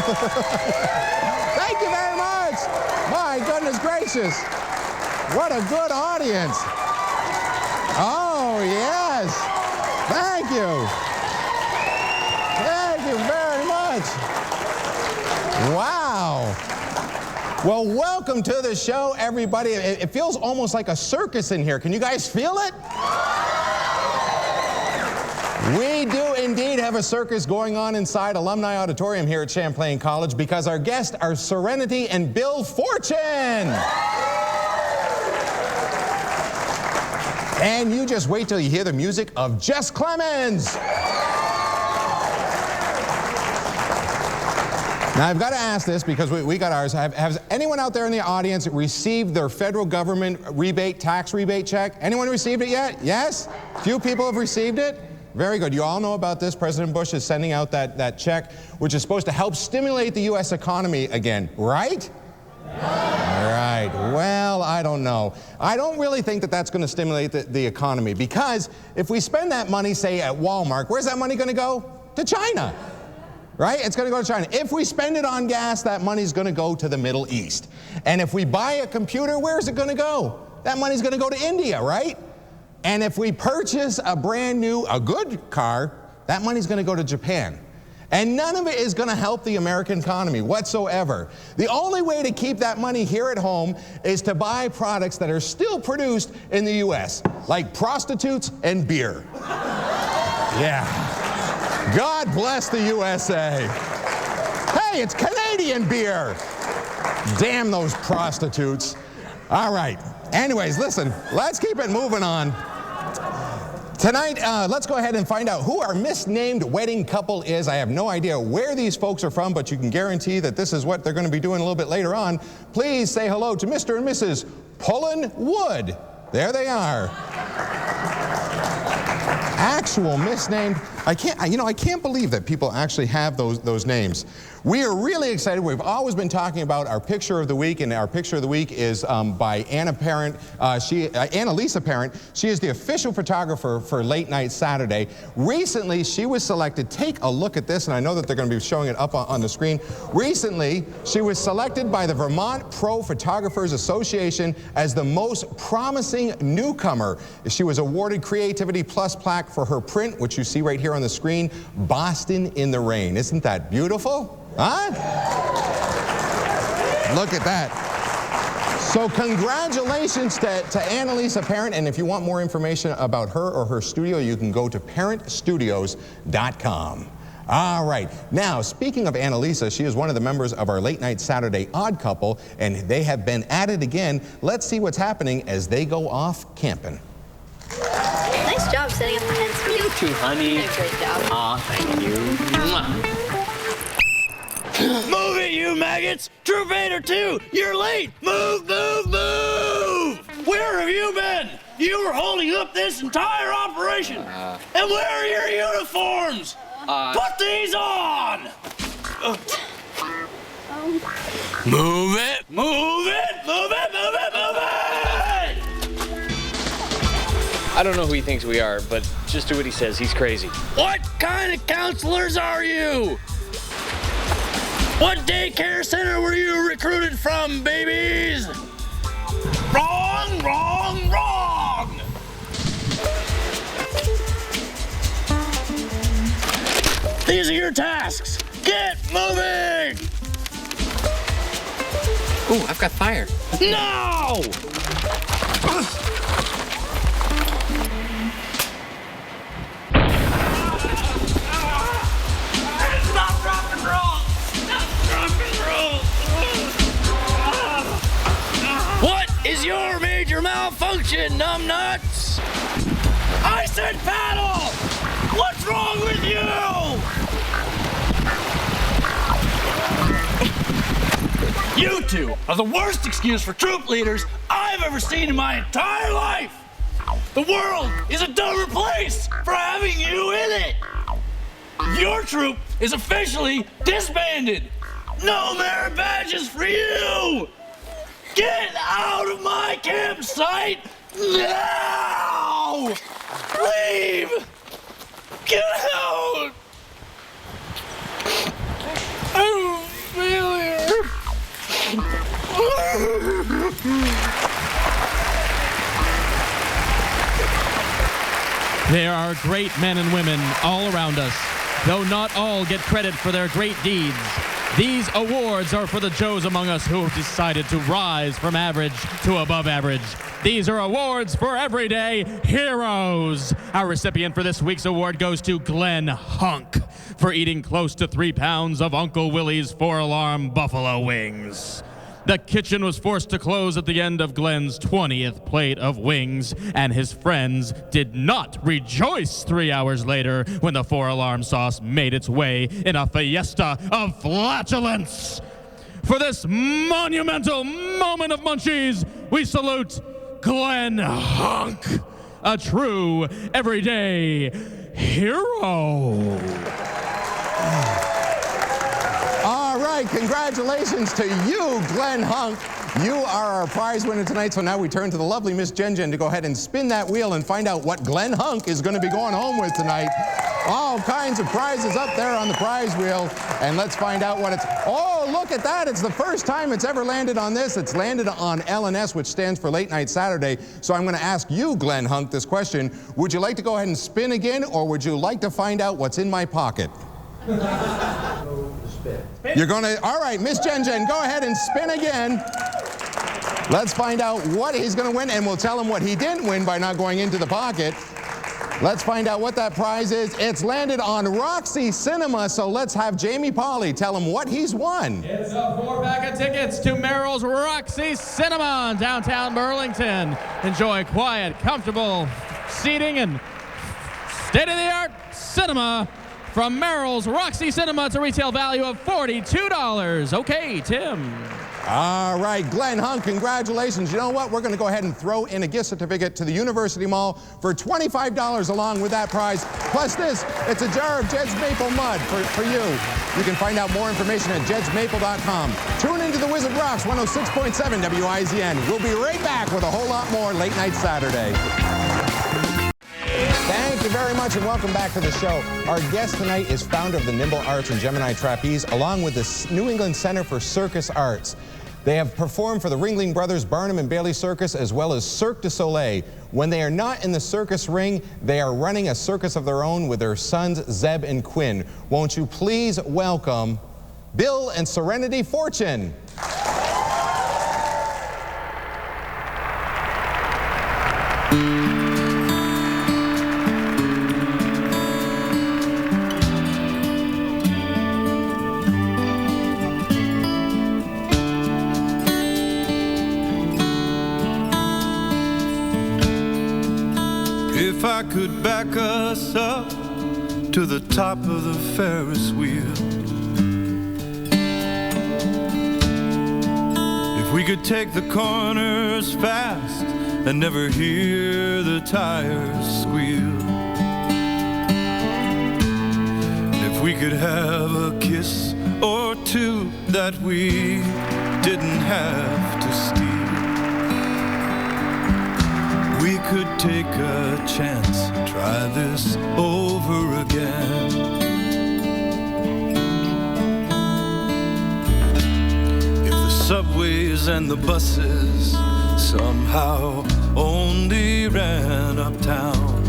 Thank you very much. My goodness gracious. What a good audience. Oh, yes. Thank you. Thank you very much. Wow. Well, welcome to the show, everybody. It feels almost like a circus in here. Can you guys feel it? We do indeed have a circus going on inside Alumni Auditorium here at Champlain College because our guests are Serenity and Bill Forchion. And you just wait till you hear the music of Jess Clemons. Now, I've got to ask this because we got ours. Has anyone out there in the audience received their federal government tax rebate check? Anyone received it yet? Yes? Few people have received it? Very good. You all know about this. President Bush is sending out that check, which is supposed to help stimulate the U.S. economy again, right? Right. Well, I don't know. I don't really think that that's going to stimulate the economy because if we spend that money, say, at Walmart, where's that money going to go? To China. Right? It's going to go to China. If we spend it on gas, that money's going to go to the Middle East. And if we buy a computer, where's it going to go? That money's going to go to India, right? And if we purchase a good car, that money's going to go to Japan. And none of it is going to help the American economy whatsoever. The only way to keep that money here at home is to buy products that are still produced in the U.S., like prostitutes and beer. Yeah. God bless the USA. Hey, it's Canadian beer. Damn those prostitutes. All right. Anyways, listen, let's keep it moving on. Tonight, let's go ahead and find out who our misnamed wedding couple is. I have no idea where these folks are from, but you can guarantee that this is what they're going to be doing a little bit later on. Please say hello to Mr. and Mrs. Pullen Wood. There they are. Actual misnamed. I can't believe that people actually have those names. We are really excited. We've always been talking about our picture of the week, and our picture of the week is by Annalisa Parent. She is the official photographer for Late Night Saturday. Recently, she was selected. Take a look at this, and I know that they're going to be showing it up on the screen. Recently, she was selected by the Vermont Pro Photographers Association as the most promising newcomer. She was awarded Creativity Plus plaque for her print, which you see right here on the screen, Boston in the Rain. Isn't that beautiful? Huh? Look at that. So congratulations to Annalisa Parent, and if you want more information about her or her studio, you can go to parentstudios.com. All right. Now, speaking of Annalisa, she is one of the members of our Late Night Saturday Odd Couple, and they have been at it again. Let's see what's happening as they go off camping. Nice job setting up the tents for me. You too, honey. You did a great job. Aw, thank you. Move it, you maggots! Troop 8 or 2, you're late! Move, move, move! Where have you been? You were holding up this entire operation! And where are your uniforms? Put these on! Move it, move it, move it, move it, move it! I don't know who he thinks we are, but just do what he says. He's crazy. What kind of counselors are you? What daycare center were you recruited from, babies? Wrong, wrong, wrong! These are your tasks. Get moving! Ooh, I've got fire. No! Stop, rock and roll! What is your major malfunction, numbnuts? I said paddle! What's wrong with you? You two are the worst excuse for troop leaders I've ever seen in my entire life! The world is a dumber place for having you in it! Your troop is officially disbanded! No merit badges for you! Get out of my campsite now! Leave! Get out! There are great men and women all around us, though not all get credit for their great deeds. These awards are for the Joes among us who have decided to rise from average to above average. These are awards for everyday heroes. Our recipient for this week's award goes to Glenn Hunk for eating close to 3 pounds of Uncle Willie's 4-alarm buffalo wings. The kitchen was forced to close at the end of Glenn's 20th plate of wings, and his friends did not rejoice 3 hours later when the 4-alarm sauce made its way in a fiesta of flatulence. For this monumental moment of munchies, we salute Glenn Hunk, a true everyday hero. All right, congratulations to you, Glenn Hunk. You are our prize winner tonight, so now we turn to the lovely Miss Jen Jen to go ahead and spin that wheel and find out what Glenn Hunk is going to be going home with tonight. All kinds of prizes up there on the prize wheel, and let's find out what it's... Oh, look at that. It's the first time it's ever landed on this. It's landed on LNS, which stands for Late Night Saturday. So I'm going to ask you, Glenn Hunk, this question. Would you like to go ahead and spin again, or would you like to find out what's in my pocket? You're going to... All right, Miss Jen Jen, go ahead and spin again. Let's find out what he's going to win, and we'll tell him what he didn't win by not going into the pocket. Let's find out what that prize is. It's landed on Roxy Cinema, so let's have Jamie Pauley tell him what he's won. It's a 4-pack of tickets to Merrill's Roxy Cinema in downtown Burlington. Enjoy quiet, comfortable seating and state-of-the-art cinema from Merrill's Roxy Cinema. It's a retail value of $42. Okay, Tim. All right, Glenn Hunk, congratulations. You know what? We're going to go ahead and throw in a gift certificate to the University Mall for $25 along with that prize. Plus this, it's a jar of Jed's Maple Mud for you. You can find out more information at jedsmaple.com. Tune into the Wizard Rocks 106.7 WIZN. We'll be right back with a whole lot more Late Night Saturday. Thank you very much and welcome back to the show. Our guest tonight is founder of the Nimble Arts and Gemini Trapeze, along with the New England Center for Circus Arts. They have performed for the Ringling Brothers, Barnum and Bailey Circus, as well as Cirque du Soleil. When they are not in the circus ring, they are running a circus of their own with their sons, Zeb and Quinn. Won't you please welcome Bill and Serenity Forchion. If I could back us up to the top of the Ferris wheel, if we could take the corners fast and never hear the tires squeal, if we could have a kiss or two that we didn't have to steal, we could take a chance, try this over again. If the subways and the buses somehow only ran uptown,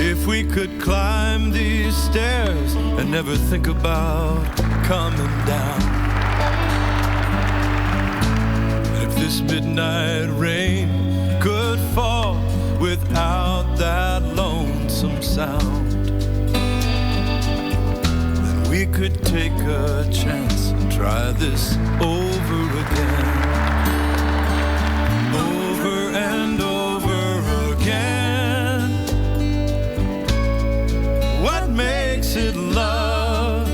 if we could climb these stairs and never think about coming down, this midnight rain could fall without that lonesome sound, then we could take a chance and try this over again. Over and over again. What makes it love?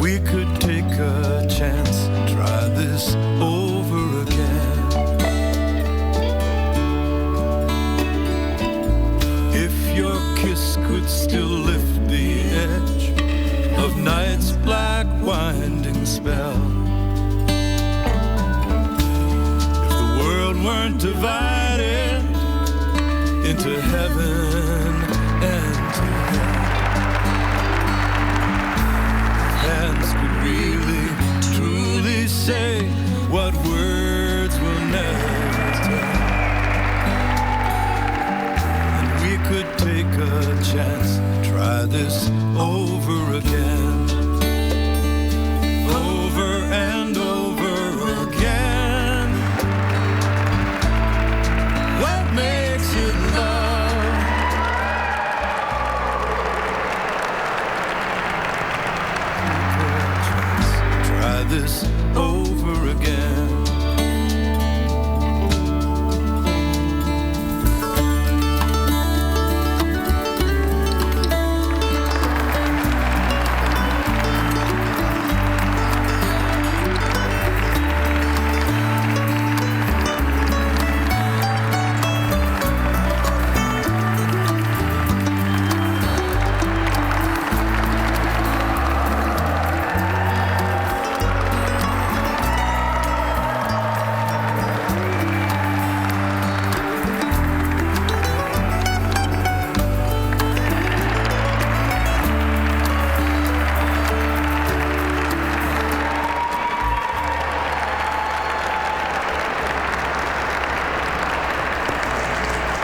We could take a chance and try this over again. If your kiss could still lift the edge of night's black winding spell, if the world weren't divided into heaven and to hell, say what words will never tell. And we could take a chance, try this over again, over and over again. What makes it love? Try this over again.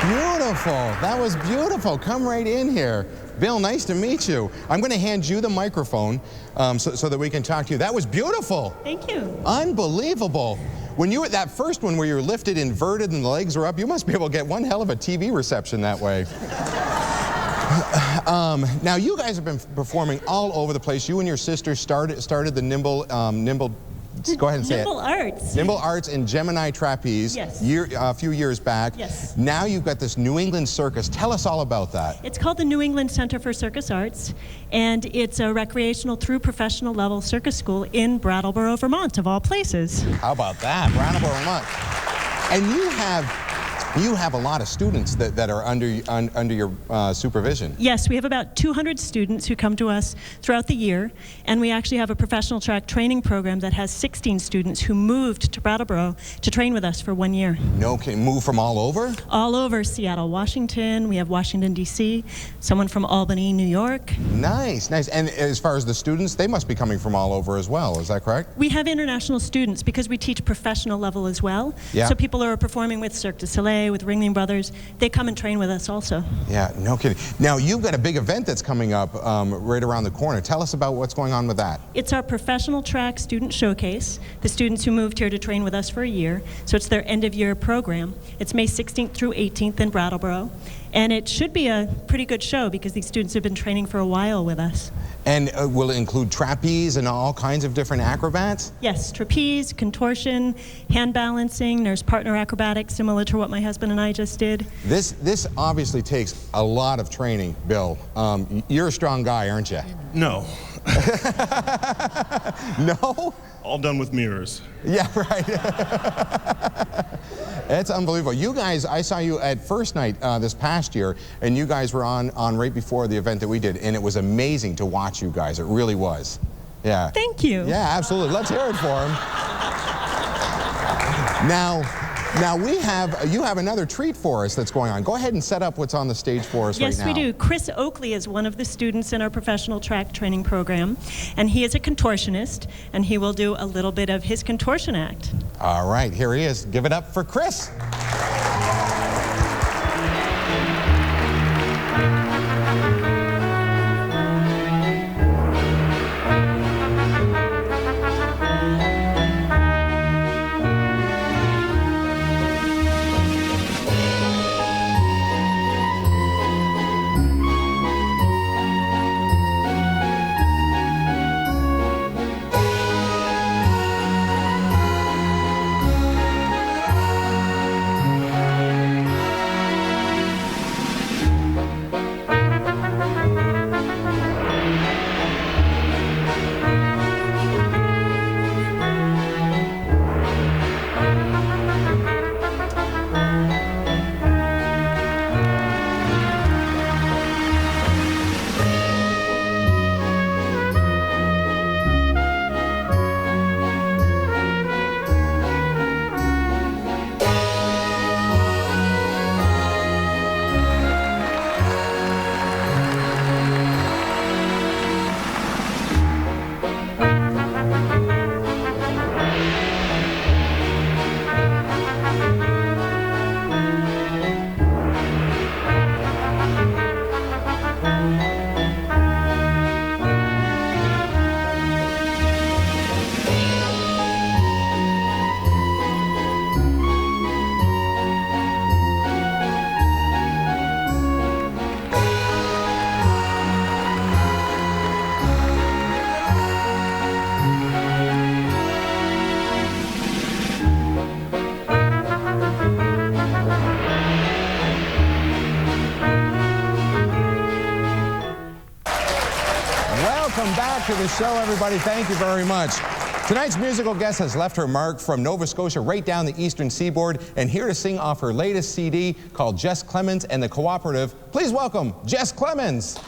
Beautiful. That was beautiful. Come right in here. Bill, nice to meet you. I'm going to hand you the microphone so that we can talk to you. That was beautiful. Thank you. Unbelievable. When you were that first one where you're lifted inverted and the legs are up, you must be able to get one hell of a TV reception that way. Now you guys have been performing all over the place. You and your sister started the Nimble go ahead and say Nimble Arts. Nimble Arts and Gemini Trapeze. Yes. A few years back. Yes. Now you've got this New England Circus. Tell us all about that. It's called the New England Center for Circus Arts, and it's a recreational through professional level circus school in Brattleboro, Vermont, of all places. How about that? Brattleboro, Vermont. And you have a lot of students that are under your supervision. Yes, we have about 200 students who come to us throughout the year, and we actually have a professional track training program that has 16 students who moved to Brattleboro to train with us for 1 year. No kidding. Move from all over? All over Seattle, Washington. We have Washington, D.C., someone from Albany, New York. Nice, nice. And as far as the students, they must be coming from all over as well. Is that correct? We have international students because we teach professional level as well. Yeah. So people who are performing with Cirque du Soleil, with Ringling Brothers, they come and train with us also. Yeah, no kidding. Now, you've got a big event that's coming up right around the corner. Tell us about what's going on with that. It's our professional track student showcase, the students who moved here to train with us for a year. So it's their end of year program. It's May 16th through 18th in Brattleboro. And it should be a pretty good show because these students have been training for a while with us. And will it include trapeze and all kinds of different acrobats? Yes, trapeze, contortion, hand balancing, there's partner acrobatics similar to what my husband and I just did. This obviously takes a lot of training, Bill. You're a strong guy, aren't you? No. No? All done with mirrors. Yeah, right. It's unbelievable. You guys, I saw you at First Night this past year, and you guys were on right before the event that we did, and it was amazing to watch you guys. It really was. Yeah. Thank you. Yeah, absolutely. Let's hear it for him. Now you have another treat for us that's going on. Go ahead and set up what's on the stage for us right now. Yes, we do. Chris Oakley is one of the students in our professional track training program, and he is a contortionist, and he will do a little bit of his contortion act. All right, here he is. Give it up for Chris. the show, everybody. Thank you very much. Tonight's musical guest has left her mark from Nova Scotia right down the eastern seaboard, and here to sing off her latest CD called Jess Clemons and the Cooperative. Please welcome Jess Clemons.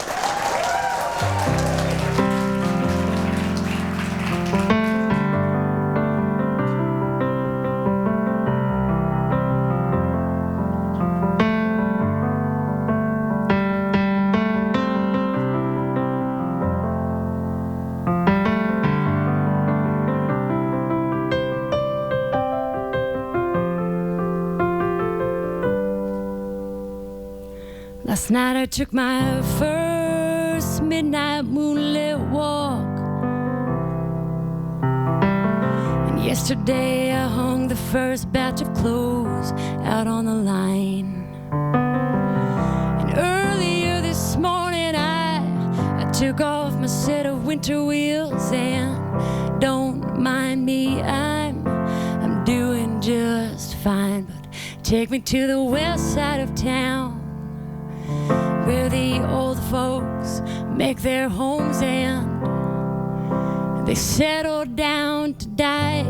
Last night I took my first midnight moonlit walk, and yesterday I hung the first batch of clothes out on the line. And earlier this morning I took off my set of winter wheels, and don't mind me, I'm doing just fine. But take me to the west side of town, where the old folks make their homes and they settle down to die.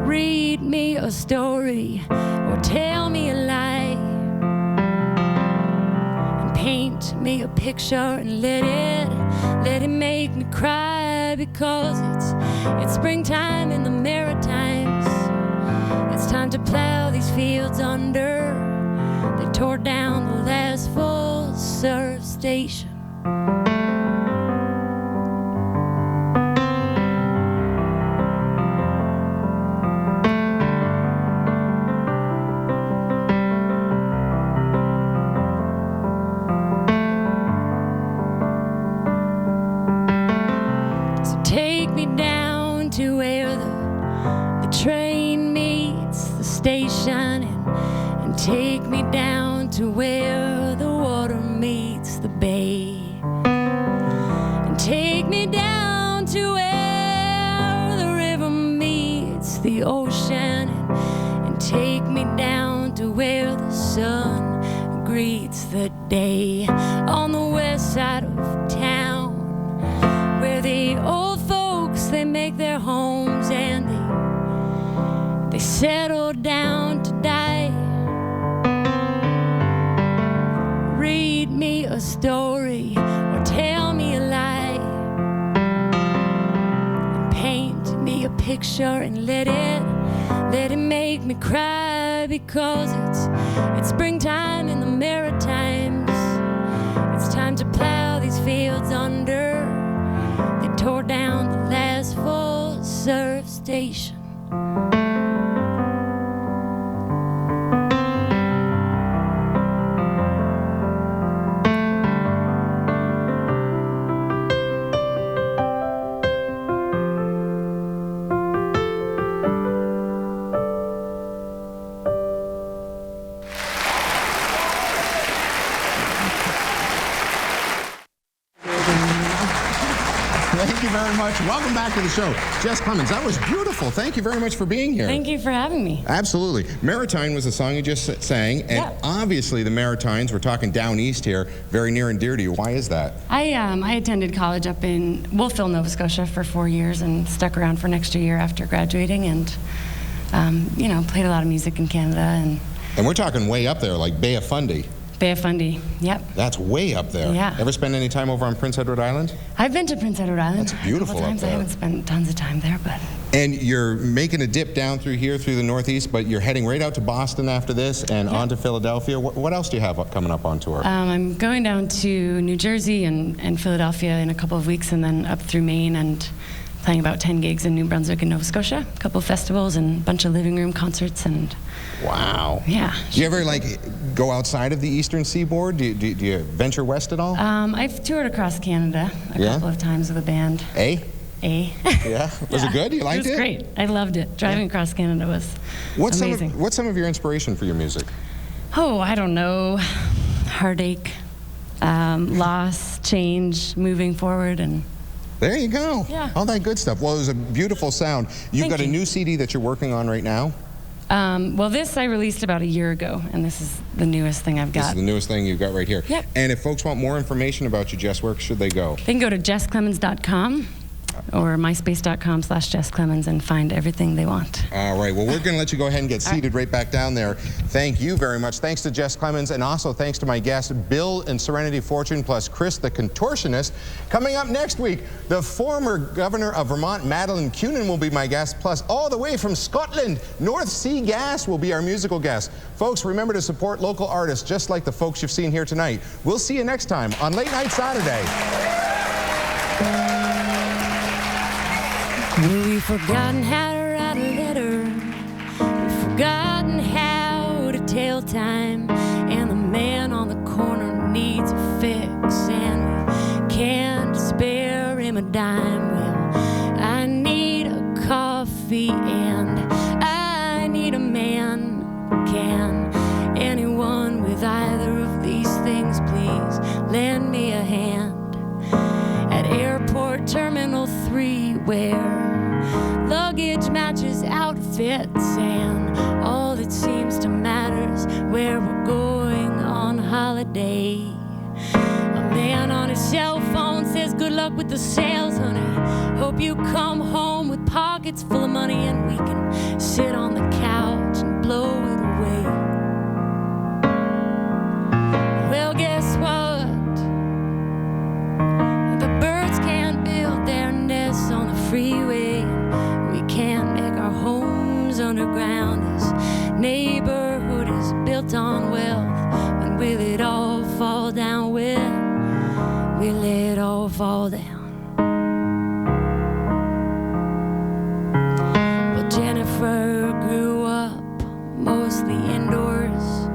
Read me a story or tell me a lie, and paint me a picture and let it make me cry, because it's springtime in the Maritimes. It's time to plow these fields under. They tore down the last full-serve station. So take me down to where the train meets the station, and take me down to where the water meets the bay, and take me down to where the river meets the ocean, and take me down to where the sun greets the day. On the west side of town, where the old folks, they make their homes and they settle down to die. Read me a story or tell me a lie, and paint me a picture and let it make me cry, because it's springtime in the Maritimes. It's time to plow these fields under. They tore down the last full-serve station. Thank you very much. Welcome back to the show. Jess Clemons, that was beautiful. Thank you very much for being here. Thank you for having me. Absolutely. Maritime was the song you just sang, and Yeah. obviously the Maritimes, we're talking down east here, very near and dear to you. Why is that? I attended college up in Wolfville, Nova Scotia for 4 years and stuck around for an extra year after graduating, and played a lot of music in Canada. And we're talking way up there, like Bay of Fundy. Bay of Fundy, yep. That's way up there. Yeah. Ever spend any time over on Prince Edward Island? I've been to Prince Edward Island. That's beautiful a couple times. up there. I haven't spent tons of time there, but. And you're making a dip down through here, through the Northeast, but you're heading right out to Boston after this and on to Philadelphia. What else do you have coming up on tour? I'm going down to New Jersey and Philadelphia in a couple of weeks, and then up through Maine, and playing about 10 gigs in New Brunswick and Nova Scotia, a couple of festivals and a bunch of living room concerts. And wow. Yeah. Do you ever go outside of the eastern seaboard? Do you venture west at all? I've toured across Canada a couple of times with a band. Yeah. Was it good? You liked it? It was great. I loved it. Driving across Canada was amazing. What's some of your inspiration for your music? Oh, I don't know. Heartache, loss, change, moving forward, and there you go. Yeah. All that good stuff. Well, it was a beautiful sound. You've got a new CD that you're working on right now? Well, this I released about a year ago, and this is the newest thing I've got. This is the newest thing you've got right here. Yep. And if folks want more information about you, Jess, where should they go? They can go to jessclemons.com or myspace.com/jessclemons and find everything they want. All right. Well, we're going to let you go ahead and get seated right back down there. Thank you very much. Thanks to Jess Clemons, and also thanks to my guests, Bill and Serenity Forchion, plus Chris the Contortionist. Coming up next week, the former governor of Vermont, Madeleine Kunin, will be my guest, plus all the way from Scotland, North Sea Gas will be our musical guest. Folks, remember to support local artists just like the folks you've seen here tonight. We'll see you next time on Late Night Saturday. We've forgotten how to write a letter. We've forgotten how to tell time. And the man on the corner needs a fix, and we can't spare him a dime. Well, I need a coffee and I need a man. Can anyone with either of these things please lend me a hand? At Airport Terminal 3, where luggage matches outfits, and all that seems to matter is where we're going on holiday. A man on his cell phone says, "Good luck with the sales, honey. Hope you come home with pockets full of money, and we can sit on the couch and blow it away." Well, guess what? The birds can't build their nests on the freeway. We can't make our homes underground. This neighborhood is built on wealth. When will it all fall down? When will it all fall down? Well, Jennifer grew up mostly indoors.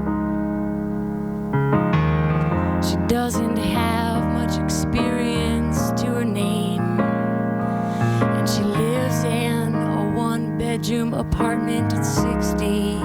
She doesn't have much experience to her name, and she lives in a one-bedroom apartment at 60.